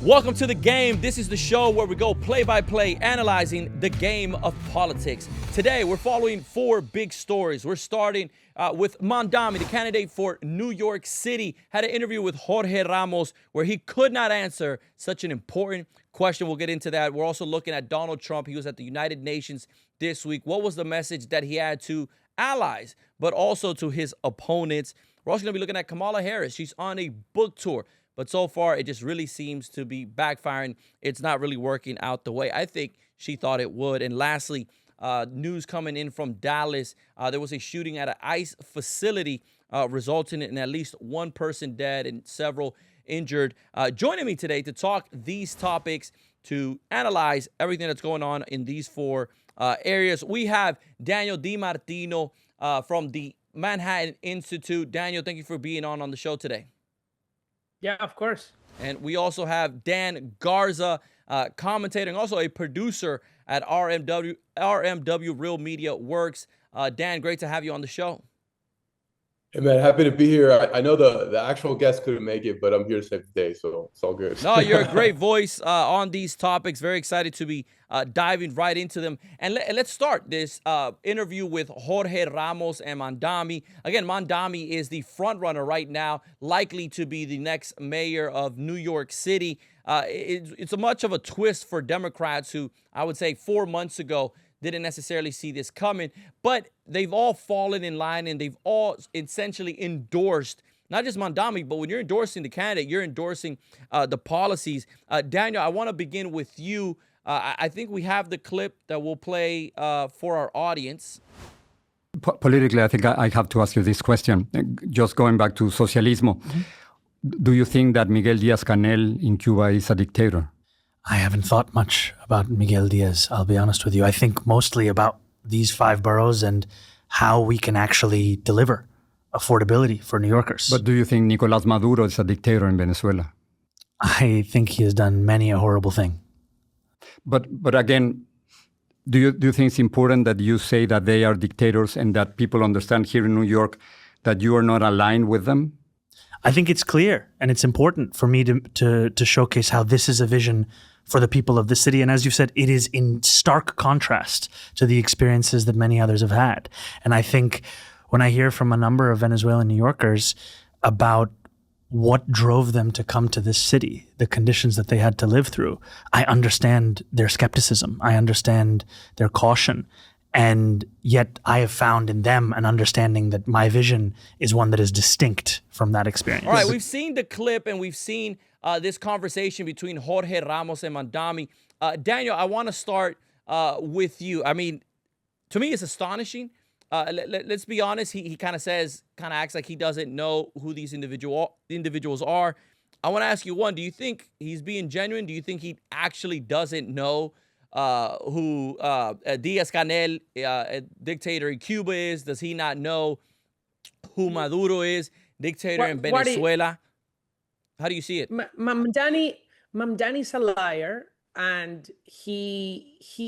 Welcome to The Game. This is the show where we go play by play, analyzing the game of politics. Today, we're following four big stories. We're starting with Mamdani, the candidate for New York City, had an interview with Jorge Ramos where he could not answer such an important question. We'll get into that. We're also looking at Donald Trump. He was at the United Nations this week. What was the message that he had to allies, but also to his opponents? We're also going to be looking at Kamala Harris. She's on a book tour. But so far, it just really seems to be backfiring. It's not really working out the way I think she thought it would. And lastly, news coming in from Dallas. There was a shooting at an ICE facility resulting in at least one person dead and several injured. Joining me today to talk these topics, to analyze everything that's going on in these four areas, we have Daniel DiMartino from the Manhattan Institute. Daniel, thank you for being on the show today. Yeah, of course. And we also have Dan Garza, commentator and also a producer at RMW Real Media Works. Dan, great to have you on the show. Hey, man, happy to be here. I know the actual guest couldn't make it, but I'm here to save the day, so it's all good. No, you're a great voice on these topics. Very excited to be diving right into them. And let's start this interview with Jorge Ramos and Mamdani. Again, Mamdani is the front runner right now, likely to be the next mayor of New York City. It's a much of a twist for Democrats who, I would say 4 months ago, didn't necessarily see this coming, but they've all fallen in line and they've all essentially endorsed not just Mamdani, but when you're endorsing the candidate, you're endorsing the policies. Daniel, I want to begin with you. I think we have the clip that we'll play for our audience. Politically, I think I have to ask you this question. Just going back to socialismo, do you think that Miguel Díaz-Canel in Cuba is a dictator? I haven't thought much about Miguel Diaz, I'll be honest with you. I think mostly about these 5 boroughs and how we can actually deliver affordability for New Yorkers. But do you think Nicolás Maduro is a dictator in Venezuela? I think he has done many a horrible thing. But again, do you think it's important that you say that they are dictators and that people understand here in New York that you are not aligned with them? I think it's clear and it's important for me to showcase how this is a vision for the people of the city. And as you said, it is in stark contrast to the experiences that many others have had. And I think when I hear from a number of Venezuelan New Yorkers about what drove them to come to this city, the conditions that they had to live through, I understand their skepticism. I understand their caution. And yet I have found in them an understanding that my vision is one that is distinct from that experience. All right, we've seen the clip and we've seen this conversation between Jorge Ramos and Mamdani. Daniel, I want to start with you. I mean, to me, it's astonishing. Let's be honest. He kind of acts like he doesn't know who these individuals are. I want to ask you one, do you think he's being genuine? Do you think he actually doesn't know who Díaz-Canel, dictator in Cuba, is? Does he not know who Maduro is, dictator in Venezuela? How do you see it? Mamdani's a liar, and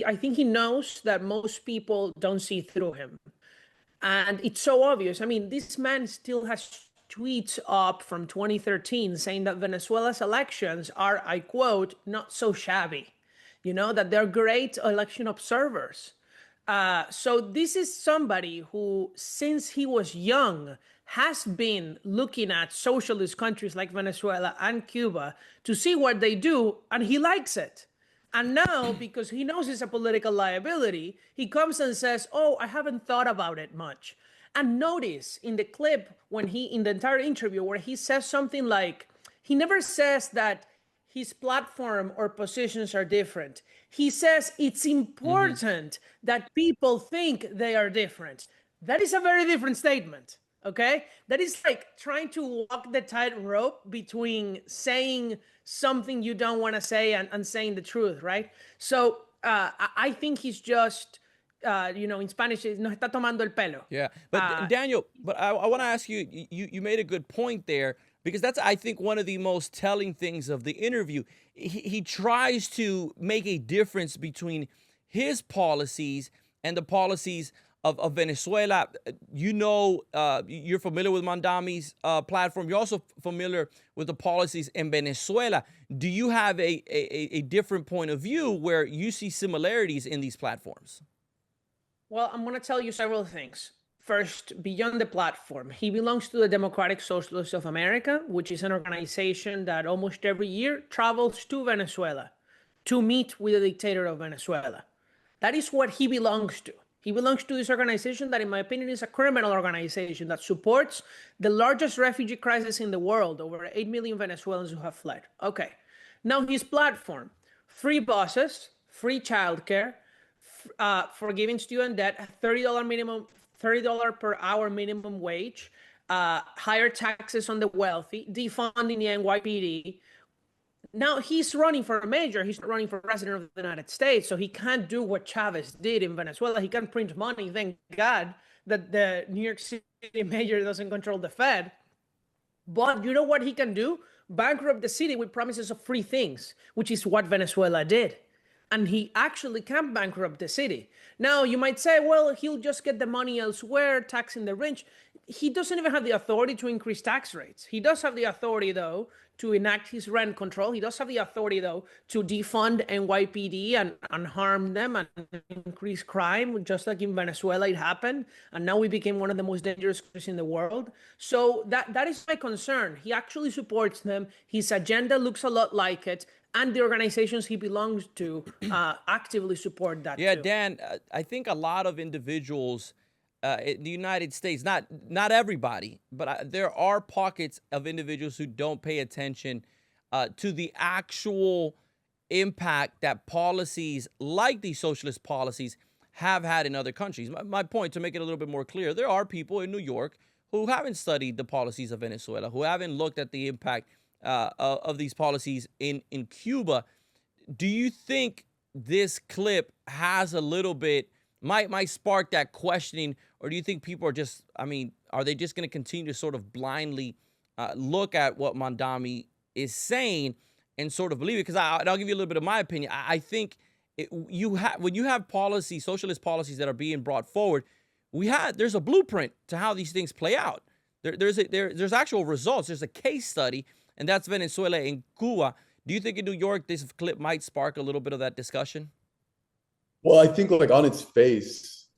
I think he knows that most people don't see through him. And it's so obvious. I mean, this man still has tweets up from 2013 saying that Venezuela's elections are, I quote, not so shabby. You know, that they're great election observers. So this is somebody who, since he was young, has been looking at socialist countries like Venezuela and Cuba to see what they do, and he likes it. And now, because he knows it's a political liability, he comes and says, oh, I haven't thought about it much. And notice in the clip, in the entire interview, where he says something like, he never says that his platform or positions are different. He says it's important that people think they are different. That is a very different statement, okay? That is like trying to walk the tightrope between saying something you don't want to say and saying the truth, right? So I think he's just, in Spanish, nos está tomando el pelo. Yeah, but Daniel, but I want to ask you, you made a good point there, because that's, I think, one of the most telling things of the interview. He tries to make a difference between his policies and the policies of Venezuela. You're familiar with Mamdani's platform. You're also familiar with the policies in Venezuela. Do you have a different point of view where you see similarities in these platforms? Well, I'm going to tell you several things. First, beyond the platform, he belongs to the Democratic Socialists of America, which is an organization that almost every year travels to Venezuela to meet with the dictator of Venezuela. That is what he belongs to. He belongs to this organization that, in my opinion, is a criminal organization that supports the largest refugee crisis in the world, over 8 million Venezuelans who have fled. Okay. Now his platform: free buses, free childcare, forgiving student debt, $30 per hour minimum wage, higher taxes on the wealthy, defunding the NYPD. Now he's running for a mayor. He's not running for president of the United States, so he can't do what Chavez did in Venezuela. He can't print money. Thank God that the New York City mayor doesn't control the Fed. But you know what he can do? Bankrupt the city with promises of free things, which is what Venezuela did. And he actually can bankrupt the city. Now, you might say, well, he'll just get the money elsewhere, taxing the rich. He doesn't even have the authority to increase tax rates. He does have the authority, though, to enact his rent control. He does have the authority, though, to defund NYPD and harm them and increase crime, just like in Venezuela it happened. And now we became one of the most dangerous countries in the world. So that is my concern. He actually supports them. His agenda looks a lot like it. And the organizations he belongs to actively support that. Yeah, too. Dan, I think a lot of individuals in the United States, not everybody, but there are pockets of individuals who don't pay attention to the actual impact that policies like these socialist policies have had in other countries. My point, to make it a little bit more clear, there are people in New York who haven't studied the policies of Venezuela, who haven't looked at the impact of these policies in Cuba. Do you think this clip has a little bit, might spark that questioning, or do you think people are just, are they just going to continue to sort of blindly look at what Mamdani is saying and sort of believe it? Because I'll give you a little bit of my opinion. I think when you have policies, socialist policies that are being brought forward, there's a blueprint to how these things play out. There's actual results. There's a case study, and that's Venezuela and Cuba. Do you think in New York this clip might spark a little bit of that discussion? Well, I think like on its face,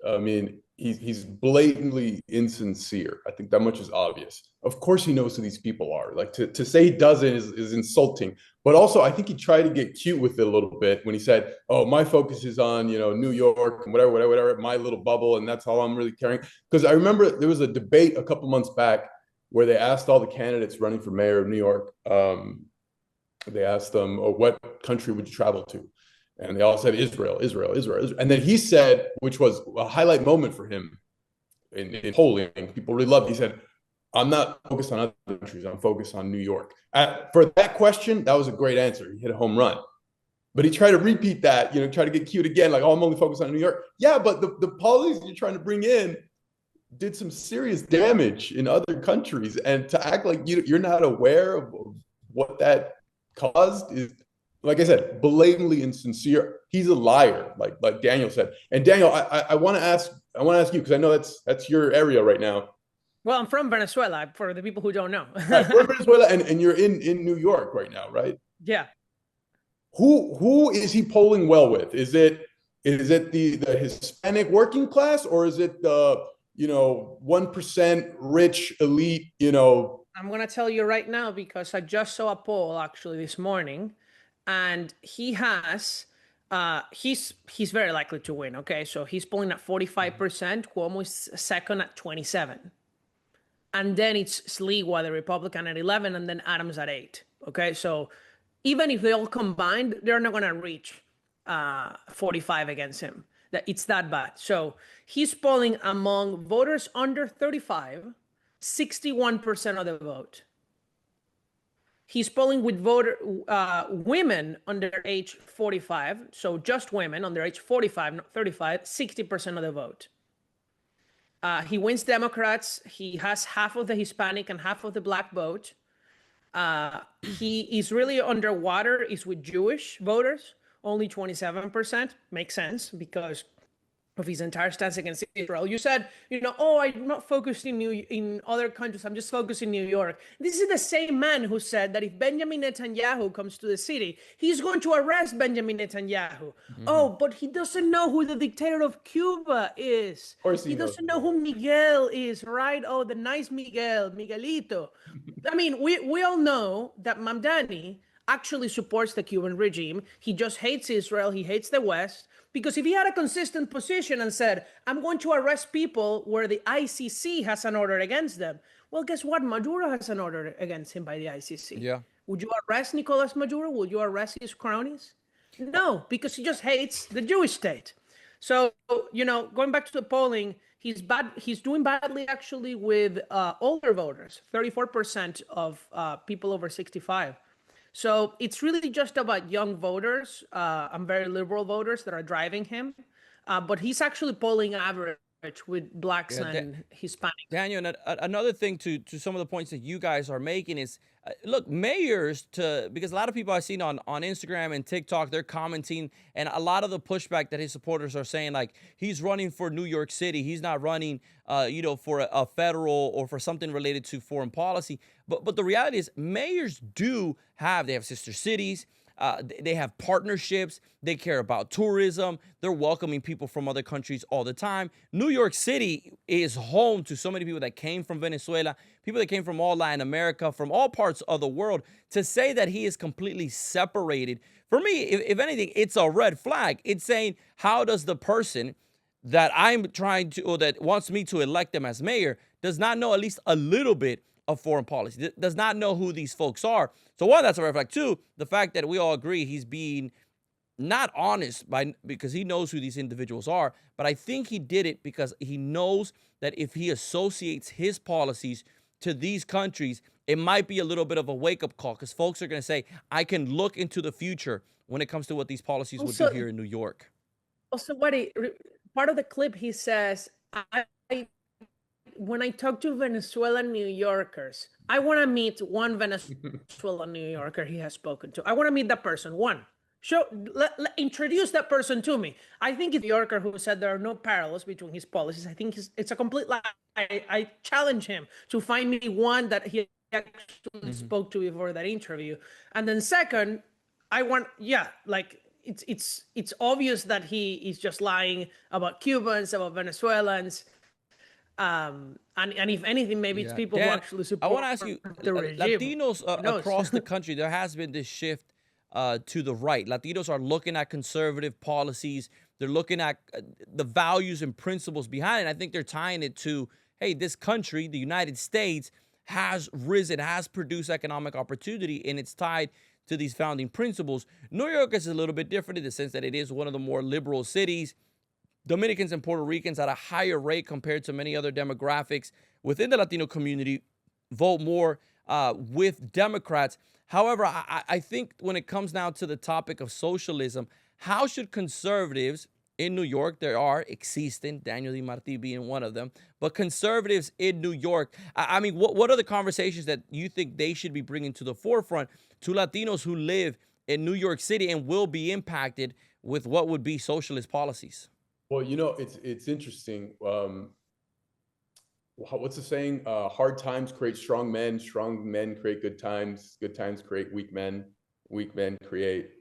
he's blatantly insincere. I think that much is obvious. Of course he knows who these people are. Like to say he doesn't is insulting. But also I think he tried to get cute with it a little bit when he said, oh, my focus is on, New York and whatever, my little bubble, and that's all I'm really caring. Because I remember there was a debate a couple months back where they asked all the candidates running for mayor of New York, they asked them, oh, what country would you travel to? And they all said Israel. And then he said, which was a highlight moment for him in polling, people really loved it. He said, I'm not focused on other countries. I'm focused on New York. For that question, that was a great answer. He hit a home run. But he tried to repeat that, try to get cute again, like, oh, I'm only focused on New York. Yeah, but the policies you're trying to bring in did some serious damage in other countries. And to act like you're not aware of what that caused is, like I said, blatantly insincere. He's a liar, like Daniel said. And Daniel, I want to ask you, because I know that's your area right now. Well, I'm from Venezuela, for the people who don't know. Right, we're in Venezuela, and you're in New York right now, right? Yeah. Who is he polling well with? Is it the Hispanic working class, or is it the 1% rich elite? I'm gonna tell you right now, because I just saw a poll actually this morning, and he has he's very likely to win. Okay, so he's polling at 45%. Cuomo is second at 27%, and then it's Sliwa, the Republican, at 11%, and then Adams at 8%. Okay, so even if they all combined, they're not gonna reach 45 against him. It's that bad. So he's polling among voters under 35, 61% of the vote. He's polling with women under age 45, so just women under age 45, not 35, 60% of the vote. He wins Democrats. He has half of the Hispanic and half of the Black vote. He is really underwater is with Jewish voters, only 27%. Makes sense, because of his entire stance against Israel. You said, oh, I'm not focused in other countries. I'm just focused in New York. This is the same man who said that if Benjamin Netanyahu comes to the city, he's going to arrest Benjamin Netanyahu. Oh, but he doesn't know who the dictator of Cuba is. Of course He knows. doesn't know who Miguel is, right? Oh, the nice Miguel, Miguelito. I mean, we all know that Mamdani actually supports the Cuban regime. He just hates Israel. He hates the West. Because if he had a consistent position and said, I'm going to arrest people where the ICC has an order against them, well, guess what? Maduro has an order against him by the ICC. Yeah. Would you arrest Nicolas Maduro? Would you arrest his cronies? No, because he just hates the Jewish state. So, going back to the polling, he's doing badly actually with older voters, 34% of people over 65. So it's really just about young voters and very liberal voters that are driving him. But he's actually polling average with blacks and Hispanics. Daniel, and another thing to some of the points that you guys are making is, look, mayors, because a lot of people I've seen on Instagram and TikTok, they're commenting, and a lot of the pushback that his supporters are saying, like, he's running for New York City. He's not running, for a federal or for something related to foreign policy. But the reality is mayors they have sister cities. They have partnerships. They care about tourism. They're welcoming people from other countries all the time. New York City is home to so many people that came from Venezuela, people that came from all Latin America, from all parts of the world. To say that he is completely separated, for me, if anything, it's a red flag. It's saying, how does the person that I'm trying to, or that wants me to elect them as mayor, does not know at least a little bit of foreign policy, does not know who these folks are. So one, that's a red flag. Two, the fact that we all agree he's being not honest because he knows who these individuals are, but I think he did it because he knows that if he associates his policies to these countries, it might be a little bit of a wake-up call, because folks are going to say, I can look into the future when it comes to what these policies would do here in New York. Also, part of the clip, he says, when I talk to Venezuelan New Yorkers, I want to meet one Venezuelan New Yorker he has spoken to. I want to meet that person. One. Introduce that person to me. I think it's a New Yorker who said there are no parallels between his policies. I think it's a complete lie. I challenge him to find me one that he actually spoke to before that interview. And then second, it's obvious that he is just lying about Cubans, about Venezuelans. And if anything, maybe it's people who actually support. I want to ask you, the regime. Latinos across the country, there has been this shift to the right. Latinos are looking at conservative policies. They're looking at the values and principles behind it. I think they're tying it to, hey, this country, the United States, has risen, has produced economic opportunity, and it's tied to these founding principles. New York is a little bit different in the sense that it is one of the more liberal cities. Dominicans and Puerto Ricans at a higher rate compared to many other demographics within the Latino community vote more with Democrats. However, I think when it comes now to the topic of socialism, how should conservatives in New York, there existen, Daniel Di Marti being one of them, but conservatives in New York, I mean, what are the conversations that you think they should be bringing to the forefront to Latinos who live in New York City and will be impacted with what would be socialist policies? Well, it's interesting. What's the saying? Hard times create strong men create good times create weak men create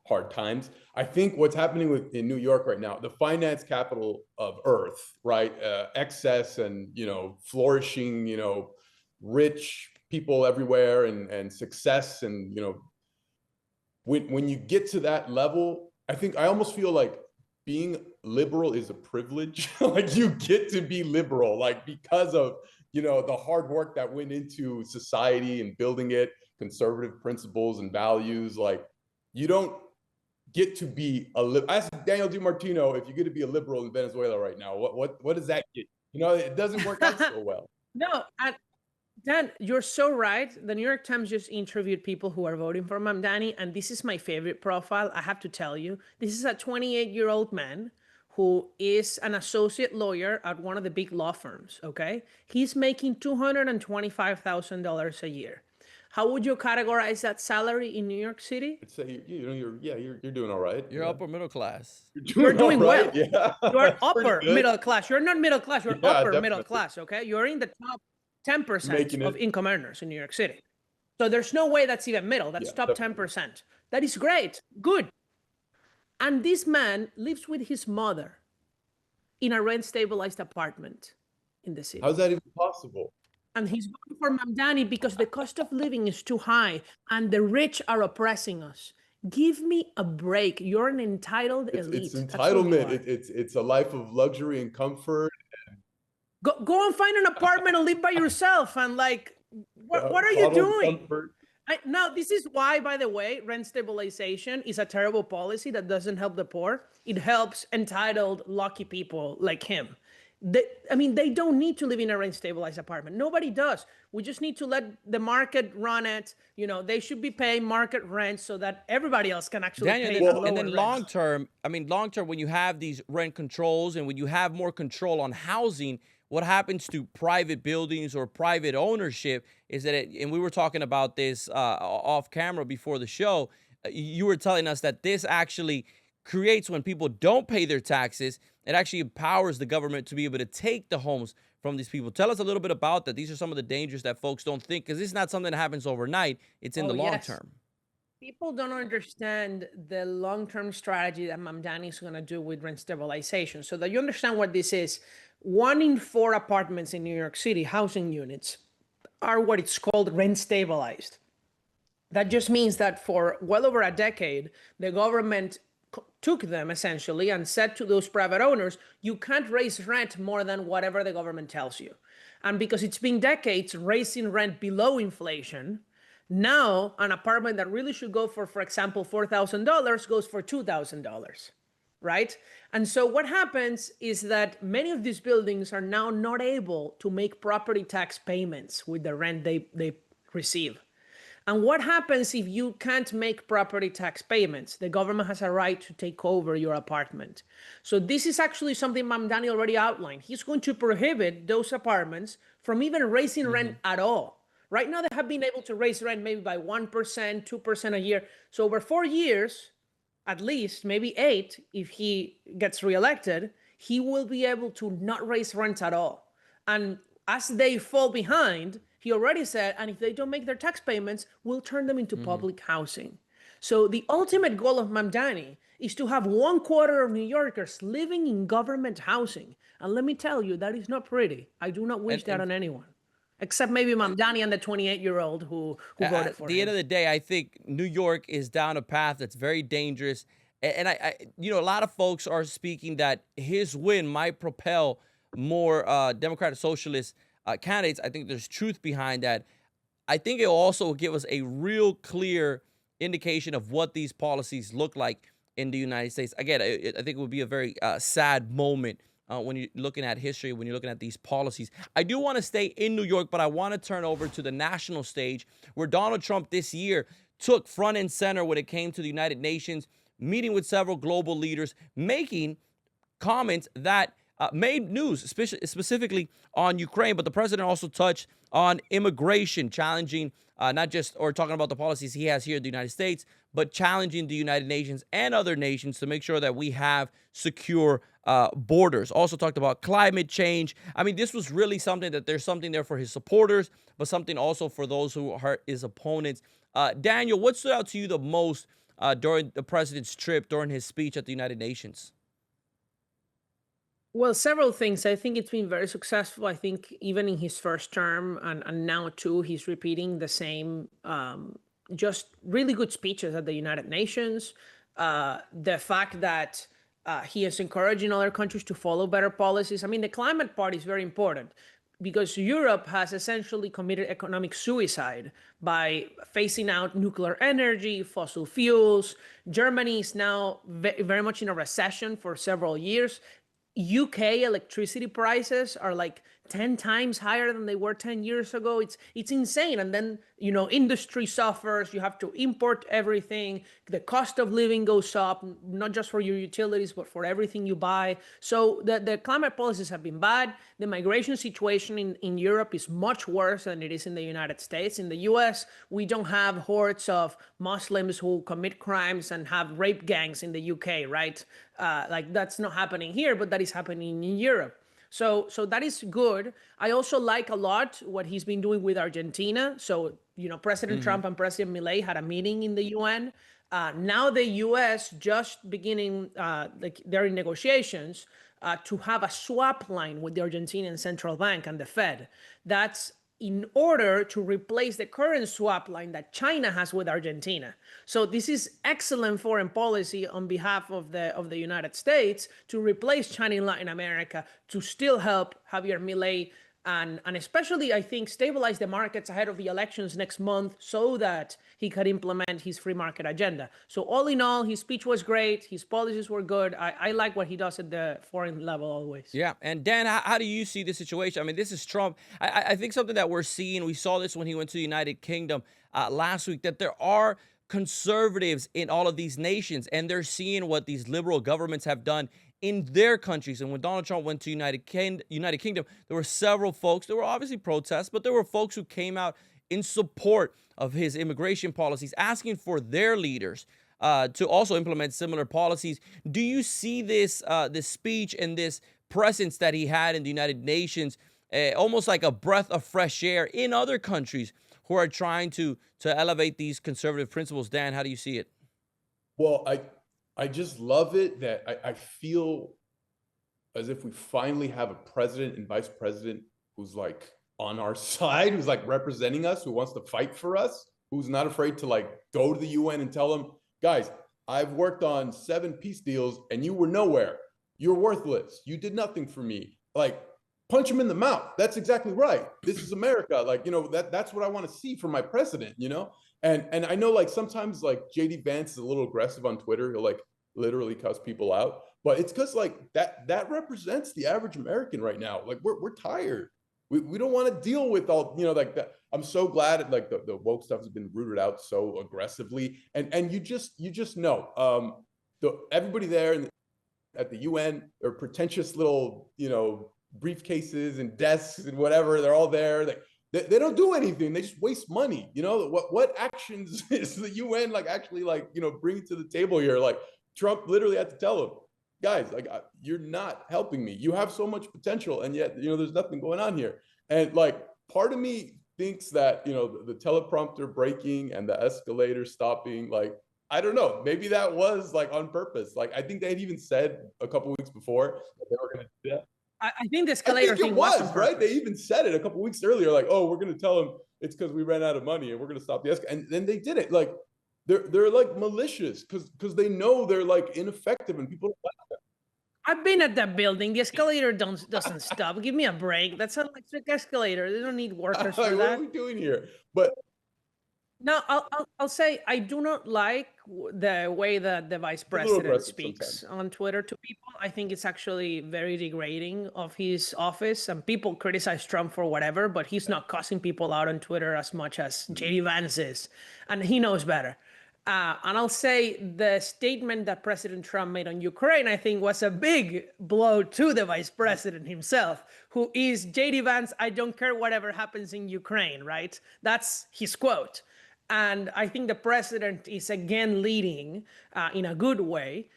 hard times. I think what's happening in New York right now, the finance capital of Earth, right? Excess and, flourishing, rich people everywhere and success. And, when you get to that level, I almost feel like being liberal is a privilege. Like you get to be liberal, like because of, the hard work that went into society and building it, conservative principles and values. Like you don't get to be ask Daniel DiMartino if you get to be a liberal in Venezuela right now. What does that get? It doesn't work out so well. No, Dan, you're so right. The New York Times just interviewed people who are voting for Mamdani, and this is my favorite profile. I have to tell you, this is a 28-year-old man who is an associate lawyer at one of the big law firms, okay? He's making $225,000 a year. how would you categorize that salary in New York City? I'd say you're doing all right. You're upper middle class. You're doing all well. right. Yeah. You are Pretty upper good. middle class. You're not middle class. You're Yeah, upper middle definitely. class. Okay, you're in the top 10% Making of it. income earners in New York City. So there's no way that's even middle. That's Yeah, top definitely. 10%. That is great. Good. And this man lives with his mother in a rent stabilized apartment in the city. How's that even possible? And he's voting for Mamdani because the cost of living is too high and the rich are oppressing us. Give me a break. You're an entitled elite. It's That's what you entitlement. are. It's a life of luxury and comfort. Go and find an apartment and live by yourself. And like, what are you Bottled doing? comfort. Now, this is why, by the way, rent stabilization is a terrible policy that doesn't help the poor. It helps entitled, lucky people like him. They don't need to live in a rent stabilized apartment. Nobody does. We just need to let the market run it. You know, they should be paying market rent so that everybody else can actually Daniel, pay and a then, lower and then rent. long term, when you have these rent controls and when you have more control on housing, what happens to private buildings or private ownership is that, and we were talking about this off camera before the show, you were telling us that this actually creates, when people don't pay their taxes, it actually empowers the government to be able to take the homes from these people. Tell us a little bit about that. These are some of the dangers that folks don't think, because this is not something that happens overnight. It's in the long term. People don't understand the long-term strategy that Mamdani is going to do with rent stabilization. So that you understand what this is, 1 in 4 apartments in New York City, housing units, are what it's called rent stabilized. That just means that for well over a decade, the government took them essentially and said to those private owners, you can't raise rent more than whatever the government tells you. And because it's been decades raising rent below inflation, now an apartment that really should go for example, $4,000 goes for $2,000, right? And so what happens is that many of these buildings are now not able to make property tax payments with the rent they receive. And what happens if you can't make property tax payments? The government has a right to take over your apartment. So this is actually something Mamdani already outlined. He's going to prohibit those apartments from even raising rent at all. Right now, they have been able to raise rent maybe by 1%, 2% a year. So over 4 years, at least, maybe 8, if he gets reelected, he will be able to not raise rents at all. And as they fall behind, he already said, and if they don't make their tax payments, we'll turn them into public housing. So the ultimate goal of Mamdani is to have 1/4 of New Yorkers living in government housing. And let me tell you, that is not pretty. I do not wish that on anyone, except maybe Mamdani and the 28-year-old who voted for him. At the end of the day, I think New York is down a path that's very dangerous. And I a lot of folks are speaking that his win might propel more Democratic Socialist candidates. I think there's truth behind that. I think it will also give us a real clear indication of what these policies look like in the United States. Again, I think it would be a very sad moment when you're looking at history, when you're looking at these policies. I do want to stay in New York, but I want to turn over to the national stage, where Donald Trump this year took front and center when it came to the United Nations, meeting with several global leaders, making comments that made news, specifically on Ukraine. But the president also touched on immigration, challenging not just, or talking about the policies he has here in the United States, but challenging the United Nations and other nations to make sure that we have secure borders. Also talked about climate change. I mean, this was really something that there's something there for his supporters, but something also for those who are his opponents. Daniel, what stood out to you the most during the president's trip, during his speech at the United Nations? Well, several things. I think it's been very successful. I think even in his first term and now too, he's repeating the same, just really good speeches at the United Nations. The fact that he is encouraging other countries to follow better policies. I mean, the climate part is very important because Europe has essentially committed economic suicide by phasing out nuclear energy, fossil fuels. Germany is now very much in a recession for several years. UK electricity prices are like 10 times higher than they were 10 years ago. It's insane. And then, industry suffers. You have to import everything. The cost of living goes up, not just for your utilities, but for everything you buy. So the climate policies have been bad. The migration situation in Europe is much worse than it is in the United States. In the US, we don't have hordes of Muslims who commit crimes and have rape gangs in the UK, right? Like that's not happening here, but that is happening in Europe. So that is good. I also like a lot what he's been doing with Argentina. So, President Trump and President Milei had a meeting in the UN. Now the US just beginning, they're in negotiations to have a swap line with the Argentinian Central Bank and the Fed. That's in order to replace the current swap line that China has with Argentina. So this is excellent foreign policy on behalf of the United States to replace China in Latin America, to still help Javier Milei and especially, I think, stabilize the markets ahead of the elections next month so that he could implement his free market agenda. So all in all, his speech was great. His policies were good. I like what he does at the foreign level always. Yeah. And Dan, how do you see the situation? I mean, this is Trump. I think something that we're seeing, we saw this when he went to the United Kingdom last week, that there are conservatives in all of these nations, and they're seeing what these liberal governments have done in their countries. And when Donald Trump went to United Kingdom, there were several folks, there were obviously protests, but there were folks who came out in support of his immigration policies, asking for their leaders to also implement similar policies. Do you see this speech and this presence that he had in the United Nations almost like a breath of fresh air in other countries who are trying to elevate these conservative principles? Dan, how do you see it? Well, I just love it that I feel as if we finally have a president and vice president who's like on our side, who's like representing us, who wants to fight for us, who's not afraid to like go to the UN and tell them, guys, I've worked on 7 peace deals and you were nowhere. You're worthless. You did nothing for me. Like, punch him in the mouth. That's exactly right. This is America. Like, that's what I want to see from my president, And I know like sometimes like JD Vance is a little aggressive on Twitter. He'll like literally cuss people out, but it's because like that represents the average American right now. Like we're tired. We don't want to deal with all, like that. I'm so glad that like the woke stuff has been rooted out so aggressively. And you just know, everybody there at the UN are pretentious little, briefcases and desks and whatever. They're all there. They don't do anything. They just waste money. What actions is the UN like actually like, bringing to the table here? Like Trump literally had to tell them, guys, like you're not helping me. You have so much potential, and yet there's nothing going on here. And like part of me thinks that the teleprompter breaking and the escalator stopping, like I don't know, maybe that was like on purpose. Like I think they had even said a couple of weeks before that they were going to do that. I think the escalator thing was right. They even said it a couple of weeks earlier, like, oh, we're going to tell them it's because we ran out of money and we're going to stop the escalator. And then they did it. Like they're like malicious because they know they're like ineffective and people don't like them. I've been at that building. The escalator doesn't stop. Give me a break. That's an electric escalator. They don't need workers for that. What are we doing here? But no, I'll say I do not like the way that the vice president speaks on Twitter to people. I think it's actually very degrading of his office, and people criticize Trump for whatever, but he's not cussing people out on Twitter as much as JD Vance is, and he knows better. And I'll say the statement that President Trump made on Ukraine, I think, was a big blow to the vice president himself, who is JD Vance, I don't care whatever happens in Ukraine, right? That's his quote. And I think the president is again leading in a good way,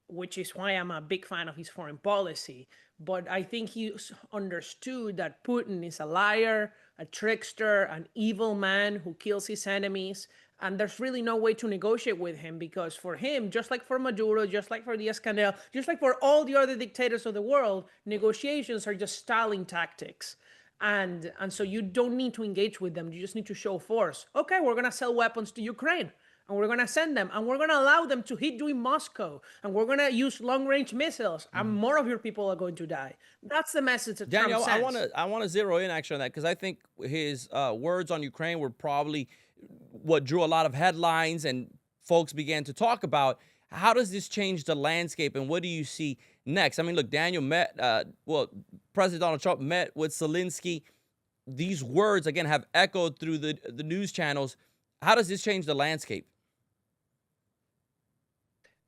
which is why I'm a big fan of his foreign policy. But I think he understood that Putin is a liar, a trickster, an evil man who kills his enemies. And there's really no way to negotiate with him, because for him, just like for Maduro, just like for Diaz-Canel, just like for all the other dictators of the world, negotiations are just stalling tactics. And so you don't need to engage with them. You just need to show force. Okay, we're going to sell weapons to Ukraine, and we're going to send them, and we're going to allow them to hit you in Moscow, and we're going to use long-range missiles, and more of your people are going to die. That's the message that Daniel, Trump sends. I want to zero in actually on that, because I think his words on Ukraine were probably what drew a lot of headlines, and folks began to talk about how does this change the landscape, and what do you see next? I mean, look, Daniel met, President Donald Trump met with Zelensky. These words, again, have echoed through the news channels. How does this change the landscape?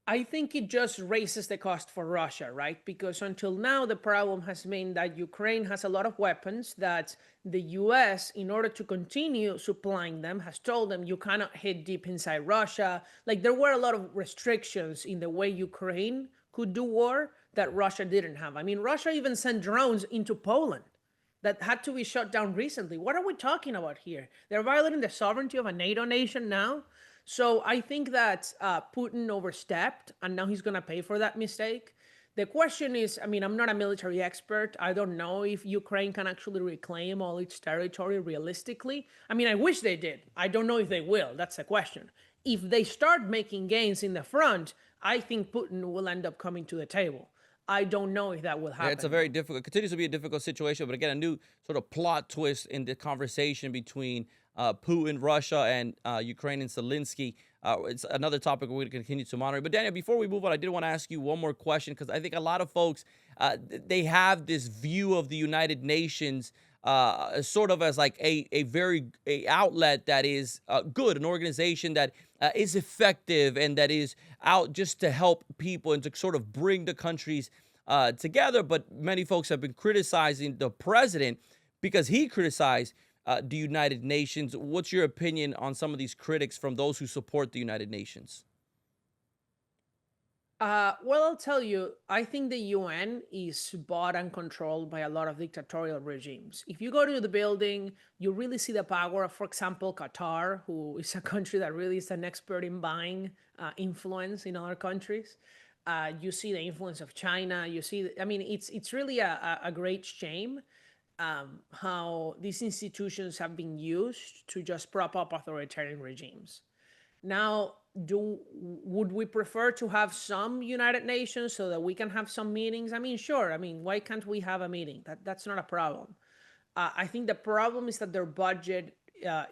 I think it just raises the cost for Russia, right? Because until now, the problem has been that Ukraine has a lot of weapons that the US, in order to continue supplying them, has told them you cannot hit deep inside Russia. Like there were a lot of restrictions in the way Ukraine could do war that Russia didn't have. I mean, Russia even sent drones into Poland that had to be shut down recently. What are we talking about here? They're violating the sovereignty of a NATO nation now. So I think that Putin overstepped, and now he's going to pay for that mistake. The question is, I mean, I'm not a military expert. I don't know if Ukraine can actually reclaim all its territory realistically. I mean, I wish they did. I don't know if they will. That's the question. If they start making gains in the front, I think Putin will end up coming to the table. I don't know if that will happen. Yeah, it's a very difficult, continues to be a difficult situation. But again, a new sort of plot twist in the conversation between Putin, Russia, and Ukraine and Zelensky. It's another topic we're going to continue to monitor. But Daniel, before we move on, I did want to ask you one more question, because I think a lot of folks, they have this view of the United Nations sort of as like a outlet that is good, an organization that is effective and that is out just to help people and to sort of bring the countries together. But many folks have been criticizing the president because he criticized the United Nations. What's your opinion on some of these critics from those who support the United Nations? Well, I'll tell you, I think the UN is bought and controlled by a lot of dictatorial regimes. If you go to the building, you really see the power of, for example, Qatar, who is a country that really is an expert in buying influence in other countries. You see the influence of China. You see, I mean, it's really a great shame how these institutions have been used to just prop up authoritarian regimes. Now, would we prefer to have some United Nations so that we can have some meetings? I mean, sure. I mean, why can't we have a meeting? That's not a problem. I think the problem is that their budget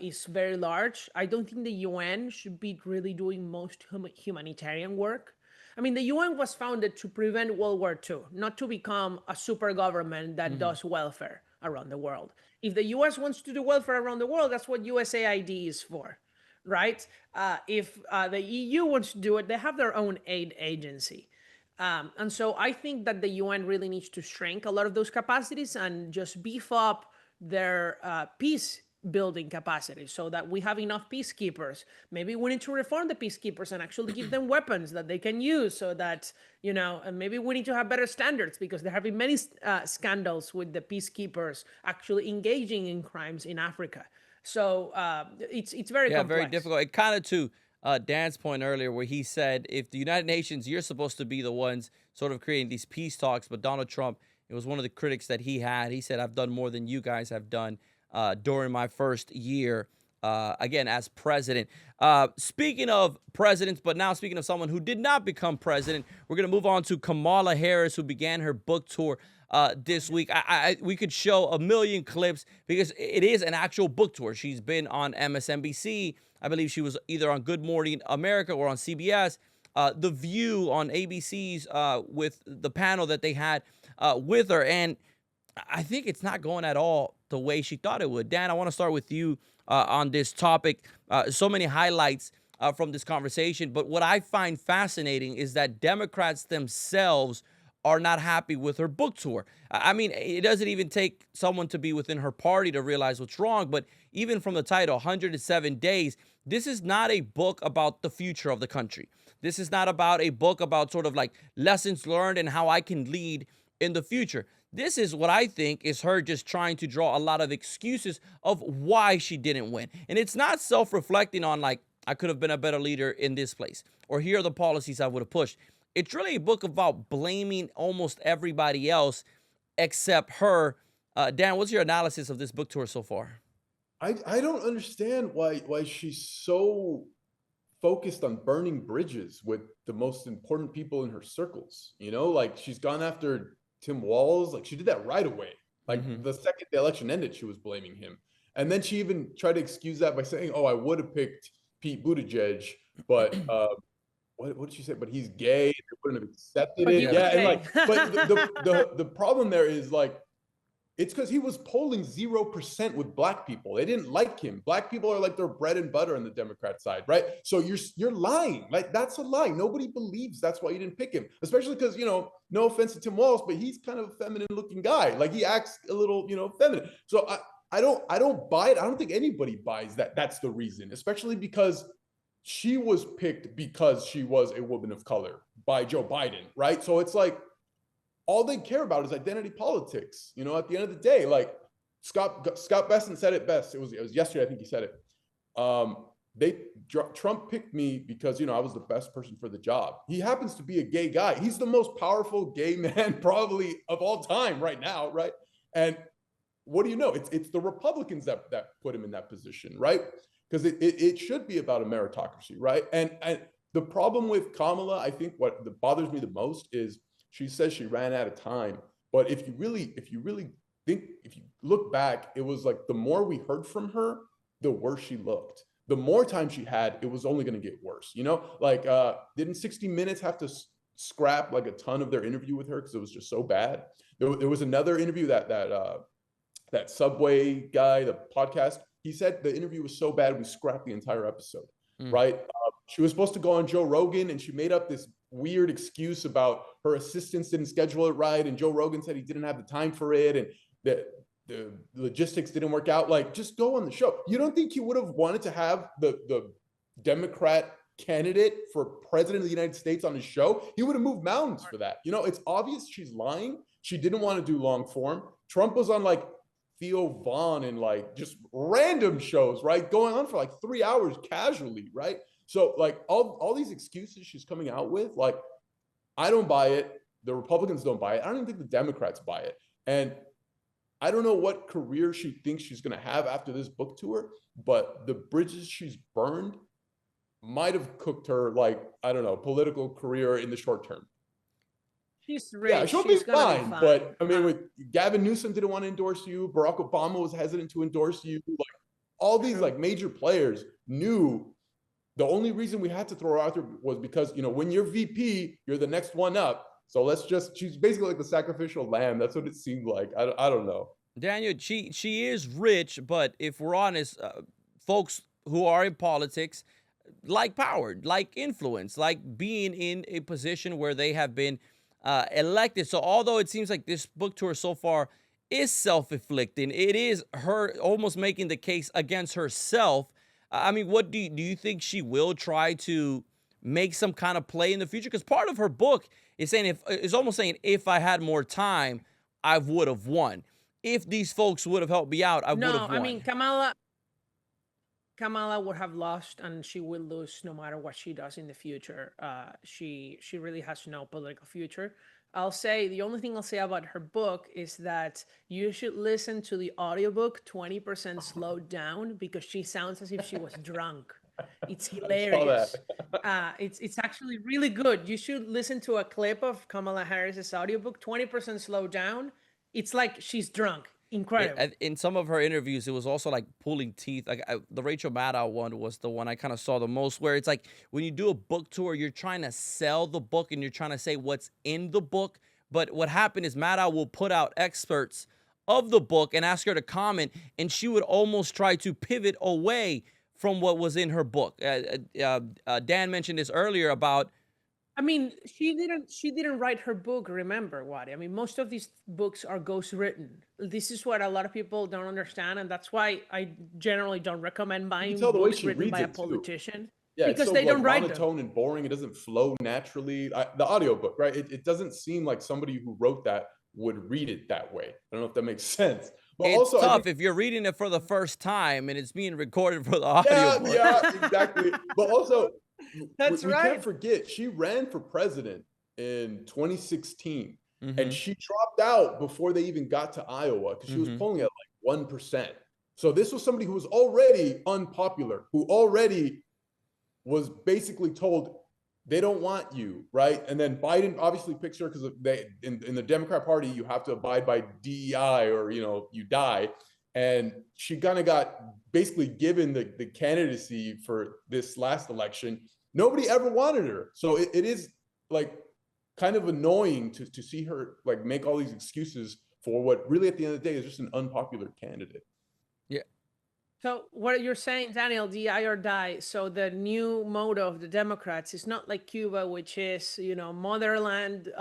is very large. I don't think the UN should be really doing most humanitarian work. I mean, the UN was founded to prevent World War II, not to become a super government that does welfare around the world. If the US wants to do welfare around the world, that's what USAID is for, right? If the EU wants to do it, they have their own aid agency. And so I think that the UN really needs to shrink a lot of those capacities and just beef up their peace building capacity so that we have enough peacekeepers. Maybe we need to reform the peacekeepers and actually give them weapons that they can use so that, you know, and maybe we need to have better standards, because there have been many scandals with the peacekeepers actually engaging in crimes in Africa. So it's very complex. Very difficult. It kind of to Dan's point earlier, where he said, if the United Nations, you're supposed to be the ones sort of creating these peace talks, but Donald Trump, it was one of the critics that he had. He said, I've done more than you guys have done during my first year, again, as president. Speaking of presidents, but now speaking of someone who did not become president, we're going to move on to Kamala Harris, who began her book tour this week. We could show a million clips because it is an actual book tour. She's been on MSNBC. I believe she was either on Good Morning America or on CBS. The View on ABC's with the panel that they had with her. And I think it's not going at all the way she thought it would. Dan, I want to start with you on this topic. So many highlights from this conversation. But what I find fascinating is that Democrats themselves are not happy with her book tour. I mean, it doesn't even take someone to be within her party to realize what's wrong. But even from the title, 107 Days, this is not a book about the future of the country. This is not about a book about sort of like lessons learned and how I can lead in the future. This is what I think is her just trying to draw a lot of excuses of why she didn't win. And it's not self-reflecting on like, I could have been a better leader in this place, or here are the policies I would have pushed. It's really a book about blaming almost everybody else except her. Dan, what's your analysis of this book tour so far? I don't understand why she's so focused on burning bridges with the most important people in her circles. You know, like she's gone after Tim Walz. Like she did that right away. Like the second the election ended, she was blaming him. And then she even tried to excuse that by saying, oh, I would have picked Pete Buttigieg, but what did she say? But he's gay. They wouldn't have accepted But it. he was Yeah, and gay. like, but the problem there is like, it's because he was polling 0% with black people. They didn't like him. Black people are like their bread and butter on the Democrat side, right? So you're lying. Like, that's a lie. Nobody believes that's why you didn't pick him. Especially because, you know, no offense to Tim Walz, but he's kind of a feminine looking guy. Like, he acts a little, you know, feminine. So I don't buy it. I don't think anybody buys that that's the reason, especially because she was picked because she was a woman of color by Joe Biden, right? So it's like, all they care about is identity politics. You know, at the end of the day, like Scott Bessent said it best. It was yesterday, I think he said it. Trump picked me because, you know, I was the best person for the job. He happens to be a gay guy. He's the most powerful gay man probably of all time right now, right? And what do you know? It's the Republicans that put him in that position, right? Because it should be about a meritocracy, right? And the problem with Kamala, I think what bothers me the most is she says she ran out of time. But if you really think, if you look back, it was like the more we heard from her, the worse she looked. The more time she had, it was only going to get worse. You know, like didn't 60 Minutes have to scrap like a ton of their interview with her because it was just so bad? There was another interview that Subway guy, the podcast, he said the interview was so bad we scrapped the entire episode, right? She was supposed to go on Joe Rogan and she made up this weird excuse about her assistants didn't schedule it right. And Joe Rogan said he didn't have the time for it. And the logistics didn't work out. Like, just go on the show. You don't think he would have wanted to have the Democrat candidate for president of the United States on his show? He would have moved mountains for that. You know, it's obvious she's lying. She didn't want to do long form. Trump was on like Theo Vaughn and like just random shows, right? Going on for like 3 hours casually, right? So like all these excuses she's coming out with, like, I don't buy it. The Republicans don't buy it. I don't even think the Democrats buy it. And I don't know what career she thinks she's going to have after this book tour, but the bridges she's burned might have cooked her, like, I don't know, political career in the short term. She's rich. Yeah, she'll She's be gonna fine. But I mean, with Gavin Newsom didn't want to endorse you. Barack Obama was hesitant to endorse you. Like, all these like major players knew the only reason we had to throw her out there was because, you know, when you're VP, you're the next one up. So she's basically like the sacrificial lamb. That's what it seemed like. I don't know. Daniel, she is rich, but if we're honest, folks who are in politics like power, like influence, like being in a position where they have been elected. So although it seems like this book tour so far is self-inflicting, it is her almost making the case against herself. I mean, what do you think she will try to make some kind of play in the future? Because part of her book is saying is almost saying, if I had more time, I would have won. If these folks would have helped me out, I would have won. No, I mean, Kamala would have lost, and she will lose no matter what she does in the future. She really has no political future. The only thing I'll say about her book is that you should listen to the audiobook 20% slowed down, because she sounds as if she was drunk. It's hilarious. It's actually really good. You should listen to a clip of Kamala Harris's audiobook, 20% slowed down. It's like she's drunk. Incredible. In some of her interviews, it was also like pulling teeth. Like the Rachel Maddow one was the one I kind of saw the most, where it's like when you do a book tour, you're trying to sell the book and you're trying to say what's in the book. But what happened is Maddow will put out excerpts of the book and ask her to comment, and she would almost try to pivot away from what was in her book. Dan mentioned this earlier about. I mean, she didn't write her book, remember, Wadi. I mean, most of these books are ghostwritten. This is what a lot of people don't understand, and that's why I generally don't recommend buying books written by a politician. Yeah, because so they don't write monotone and boring. It doesn't flow naturally. The audiobook, right? It doesn't seem like somebody who wrote that would read it that way. I don't know if that makes sense. But it's also, tough if you're reading it for the first time and it's being recorded for the audiobook. Yeah, exactly. But also, That's we right. can't forget, she ran for president in 2016, and she dropped out before they even got to Iowa because she was polling at like 1%. So this was somebody who was already unpopular, who already was basically told they don't want you, right? And then Biden obviously picks her because in the Democrat Party, you have to abide by DEI or, you know, you die. And she kind of got basically given the candidacy for this last election. nobody ever wanted her. So it is like kind of annoying to see her like make all these excuses for what really at the end of the day is just an unpopular candidate. Yeah. So what you're saying, Daniel, DI or die. So the new motto of the Democrats is not like Cuba, which is, motherland,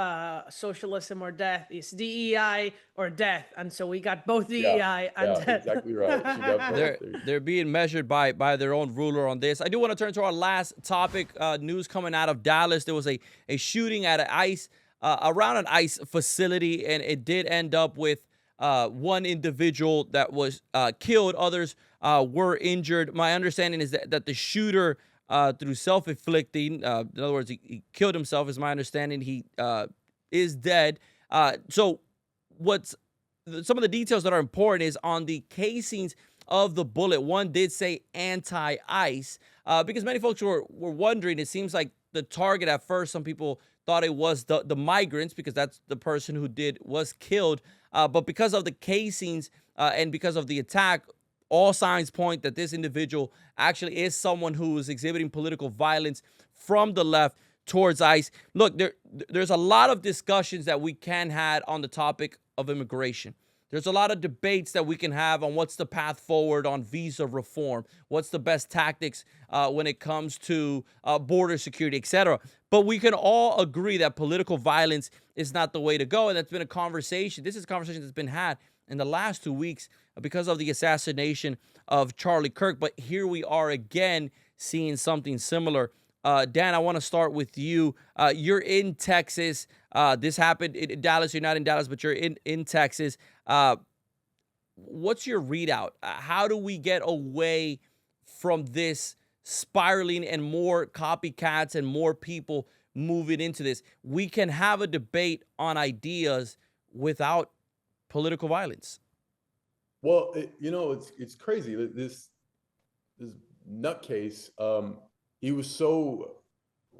socialism or death. It's DEI or death. And so we got both DEI and death. Exactly right. She got both. They're being measured by their own ruler on this. I do want to turn to our last topic. News coming out of Dallas. There was a shooting at around an ICE facility, and it did end up with one individual that was killed. Others were injured. My understanding is that the shooter, through self-inflicting, in other words, he killed himself, is my understanding. He is dead. So some of the details that are important is on the casings of the bullet. One did say anti-ICE, because many folks were wondering. It seems like the target at first, some people thought it was the migrants, because that's the person who was killed. But because of the casings and because of the attack, all signs point that this individual actually is someone who is exhibiting political violence from the left towards ICE. Look, there's a lot of discussions that we can have on the topic of immigration. There's a lot of debates that we can have on what's the path forward on visa reform, what's the best tactics when it comes to border security, etc. But we can all agree that political violence is not the way to go. And that's been a conversation. This is a conversation that's been had in the last 2 weeks because of the assassination of Charlie Kirk. But here we are again seeing something similar. Dan, I want to start with you. You're in Texas. This happened in Dallas. You're not in Dallas, but you're in Texas. What's your readout? How do we get away from this spiraling and more copycats and more people moving into this? We can have a debate on ideas without political violence. Well, it's crazy. This nutcase, he was so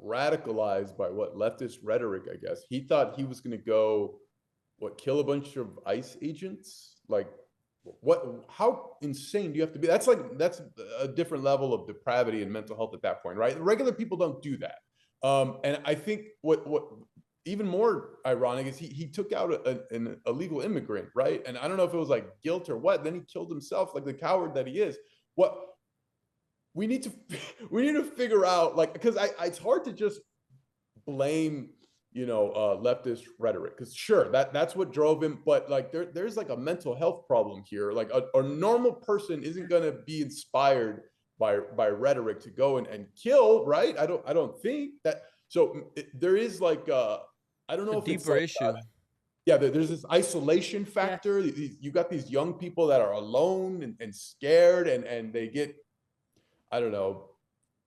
radicalized by what leftist rhetoric, I guess. He thought he was going to go, kill a bunch of ICE agents? Like, how insane do you have to be? That's a different level of depravity and mental health at that point, right? Regular people don't do that. And I think what even more ironic is he took out an illegal immigrant, right? And I don't know if it was like guilt or what. Then he killed himself like the coward that he is. What we need to figure out, like, because it's hard to just blame leftist rhetoric, because sure, that's what drove him, but like there's like a mental health problem here. Like a normal person isn't going to be inspired by rhetoric to go and kill, right? I don't think that. So there is like I don't know if it's a deeper issue. Yeah, there's this isolation factor. Yeah. You got these young people that are alone and scared, and they get, I don't know,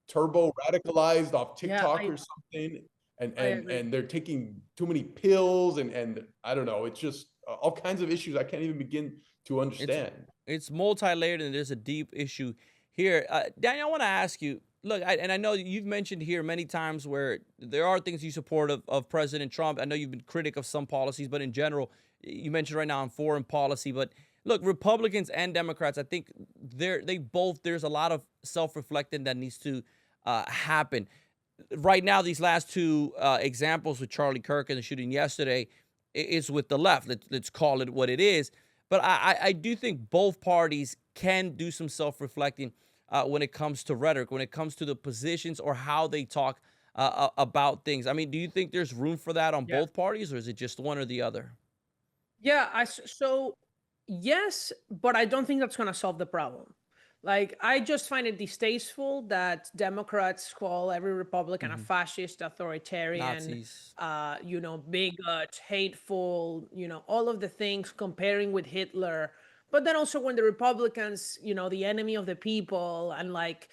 turbo radicalized off TikTok or something. And they're taking too many pills, and I don't know. It's just all kinds of issues I can't even begin to understand. It's multi-layered, and there's a deep issue here. Daniel, I want to ask you, look, I know you've mentioned here many times where there are things you support of President Trump. I know you've been critic of some policies, but in general, you mentioned right now on foreign policy. But look, Republicans and Democrats, I think there's a lot of self-reflecting that needs to happen. Right now, these last two examples with Charlie Kirk and the shooting yesterday is with the left. Let's call it what it is. But I do think both parties can do some self-reflecting when it comes to rhetoric, when it comes to the positions or how they talk about things. I mean, do you think there's room for that on both parties, or is it just one or the other? Yeah, so yes, but I don't think that's going to solve the problem. Like, I just find it distasteful that Democrats call every Republican a fascist, authoritarian, Nazis. Bigot, hateful, all of the things, comparing with Hitler. But then also when the Republicans, the enemy of the people, and like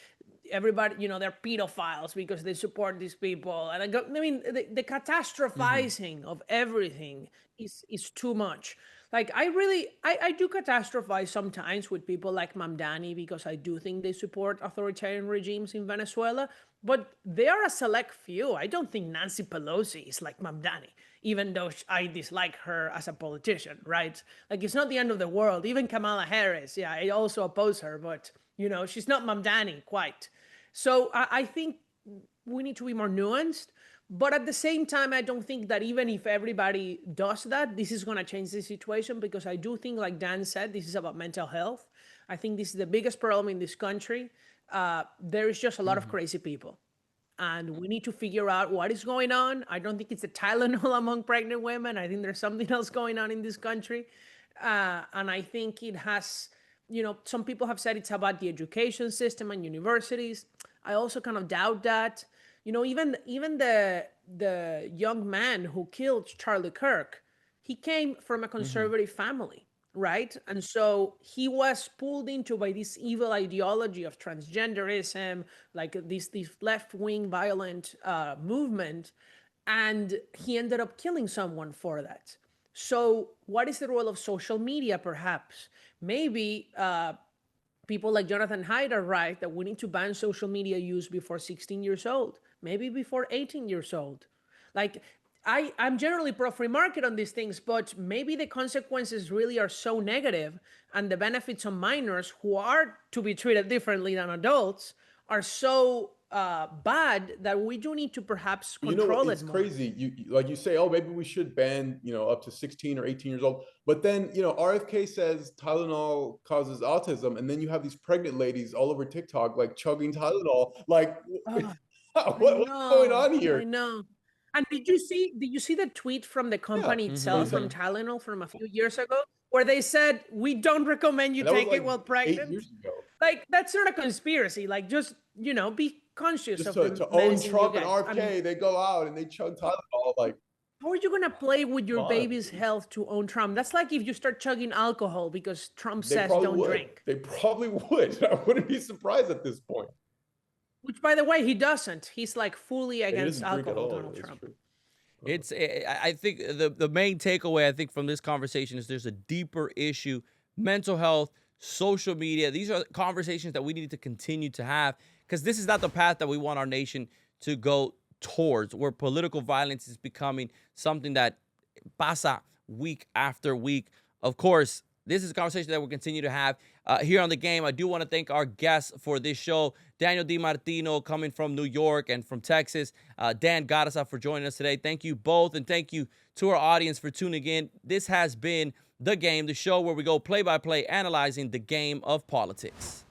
everybody, they're pedophiles because they support these people. And the catastrophizing of everything is too much. Like, I do catastrophize sometimes with people like Mamdani, because I do think they support authoritarian regimes in Venezuela, but they are a select few. I don't think Nancy Pelosi is like Mamdani, even though I dislike her as a politician, right? Like, it's not the end of the world. Even Kamala Harris, I also oppose her, but, she's not Mamdani quite. So I think we need to be more nuanced. But at the same time, I don't think that even if everybody does that, this is going to change the situation, because I do think, like Dan said, this is about mental health. I think this is the biggest problem in this country. There is just a lot of crazy people, and we need to figure out what is going on. I don't think it's the Tylenol among pregnant women. I think there's something else going on in this country. And I think it has, some people have said it's about the education system and universities. I also kind of doubt that. Even the young man who killed Charlie Kirk, he came from a conservative family, right? And so he was pulled into by this evil ideology of transgenderism, like this left-wing violent movement, and he ended up killing someone for that. So what is the role of social media, perhaps? Maybe people like Jonathan Haidt are right that we need to ban social media use before 16 years old, maybe before 18 years old. Like, I'm generally pro-free market on these things, but maybe the consequences really are so negative, and the benefits on minors, who are to be treated differently than adults, are so bad that we do need to perhaps control it it's more. crazy. Like you say, oh, maybe we should ban, up to 16 or 18 years old. But then, RFK says Tylenol causes autism, and then you have these pregnant ladies all over TikTok like chugging Tylenol. Like, what's going on here? I know. And did you see the tweet from the company itself, from Tylenol, from a few years ago, where they said, we don't recommend you take it while pregnant? 8 years ago. Like, that's not a conspiracy. Like, just, be conscious Just of to own medicine Trump you and get. RFK, they go out and they chug Tylenol. Like, how are you going to play with your baby's health to own Trump? That's like if you start chugging alcohol because Trump says don't drink. They probably would. I wouldn't be surprised at this point. Which, by the way, he doesn't. He's like fully against alcohol, Donald Trump. True. I think the main takeaway, I think, from this conversation is there's a deeper issue. Mental health, social media, these are conversations that we need to continue to have, because this is not the path that we want our nation to go towards, where political violence is becoming something that pasa week after week. Of course, this is a conversation that we'll continue to have here on The Game. I do want to thank our guests for this show, Daniel DiMartino, coming from New York and from Texas, Dan Garza, for joining us today. Thank you both, and thank you to our audience for tuning in. This has been The Game, the show where we go play-by-play, analyzing the game of politics.